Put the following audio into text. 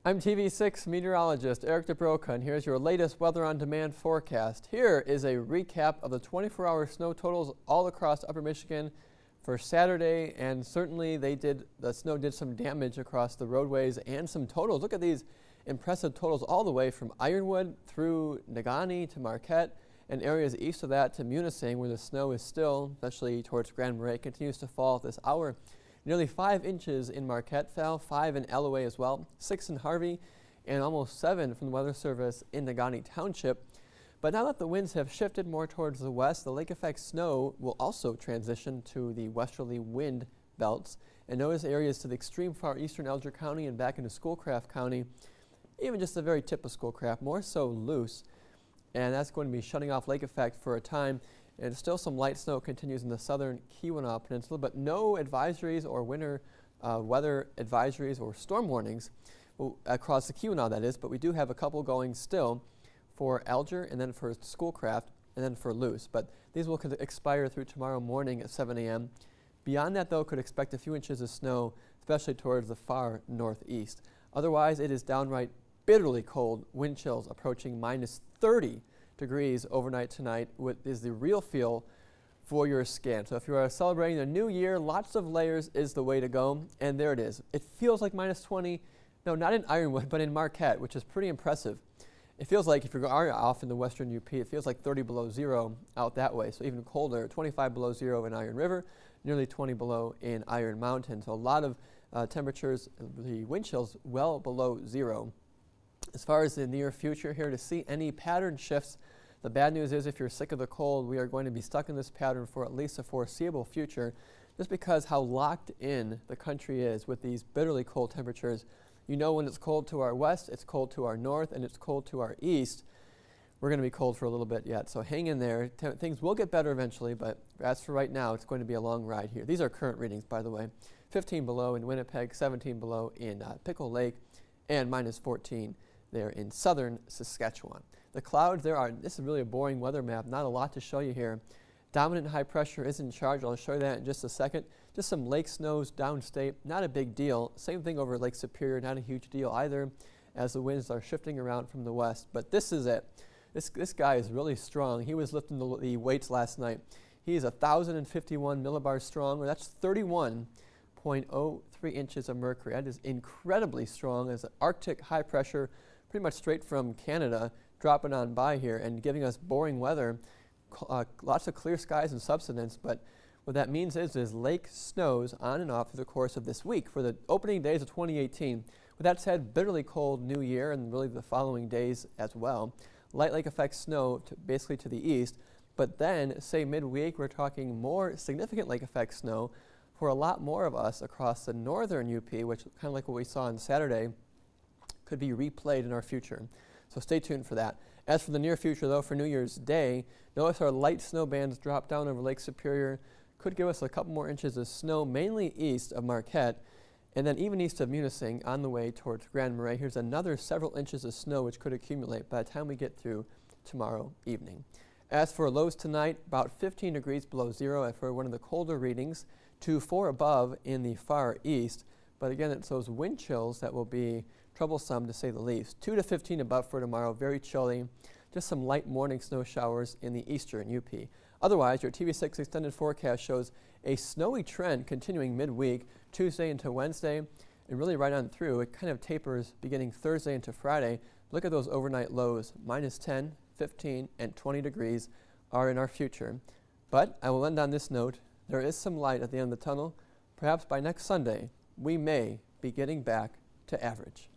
I'm TV6 meteorologist Eric DeBroca, and here's your latest Weather on Demand forecast. Here is a recap of the 24-hour snow totals all across Upper Michigan for Saturday, and certainly the snow did some damage across the roadways and some totals. Look at these impressive totals all the way from Ironwood through Negaunee to Marquette and areas east of that to Munising, where the snow is still, especially towards Grand Marais, continues to fall at this hour. Nearly 5 inches in Marquette fell, 5 in Elway as well, 6 in Harvey, and almost 7 from the Weather Service in Negaunee Township. But now that the winds have shifted more towards the west, the lake effect snow will also transition to the westerly wind belts. And notice areas to the extreme far eastern Alger County and back into Schoolcraft County, even just the very tip of Schoolcraft, more so loose. And that's going to be shutting off lake effect for a time. And still some light snow continues in the southern Keweenaw Peninsula, but no advisories or winter weather advisories or storm warnings across the Keweenaw, that is, but we do have a couple going still for Alger and then for Schoolcraft and then for Luce. But these will expire through tomorrow morning at 7 a.m. Beyond that, though, could expect a few inches of snow, especially towards the far northeast. Otherwise, it is downright bitterly cold, wind chills approaching minus 30 degrees overnight tonight, is the real feel for your skin. So if you are celebrating the new year, lots of layers is the way to go, and there it is. It feels like minus 20, no, not in Ironwood, but in Marquette, which is pretty impressive. It feels like if you are off in the western UP, it feels like 30 below zero out that way, so even colder, 25 below zero in Iron River, nearly 20 below in Iron Mountain. So a lot of temperatures, the wind chills well below zero. As far as the near future here, to see any pattern shifts, the bad news is if you're sick of the cold, we are going to be stuck in this pattern for at least a foreseeable future, just because how locked in the country is with these bitterly cold temperatures. You know, when it's cold to our west, it's cold to our north, and it's cold to our east. We're going to be cold for a little bit yet, so hang in there. Things will get better eventually, but as for right now, it's going to be a long ride here. These are current readings, by the way. 15 below in Winnipeg, 17 below in Pickle Lake, and minus 14 there in southern Saskatchewan. The clouds there are, this is really a boring weather map, not a lot to show you here. Dominant high pressure is in charge. I'll show you that in just a second. Just some lake snows downstate, not a big deal. Same thing over Lake Superior, not a huge deal either, as the winds are shifting around from the west. But this is it. This guy is really strong. He was lifting the weights last night. He is 1,051 millibars strong, or that's 31.03 inches of mercury. That is incredibly strong as Arctic high pressure, pretty much straight from Canada, dropping on by here and giving us boring weather, lots of clear skies and subsidence. But what that means is lake snows on and off through the course of this week for the opening days of 2018. With that said, bitterly cold new year and really the following days as well. Light lake effect snow basically to the east, but then say midweek we're talking more significant lake effect snow for a lot more of us across the northern UP, which kind of like what we saw on Saturday could be replayed in our future. So stay tuned for that. As for the near future, though, for New Year's Day, notice our light snow bands drop down over Lake Superior. Could give us a couple more inches of snow, mainly east of Marquette, and then even east of Munising on the way towards Grand Marais. Here's another several inches of snow which could accumulate by the time we get through tomorrow evening. As for lows tonight, about 15 degrees below zero for one of the colder readings, to 4 above in the far east. But again, it's those wind chills that will be troublesome to say the least. 2 to 15 above for tomorrow, very chilly. Just some light morning snow showers in the eastern UP. Otherwise, your TV6 extended forecast shows a snowy trend continuing midweek, Tuesday into Wednesday, and really right on through. It kind of tapers beginning Thursday into Friday. Look at those overnight lows. Minus 10, 15, and 20 degrees are in our future. But I will end on this note. There is some light at the end of the tunnel. Perhaps by next Sunday, we may be getting back to average.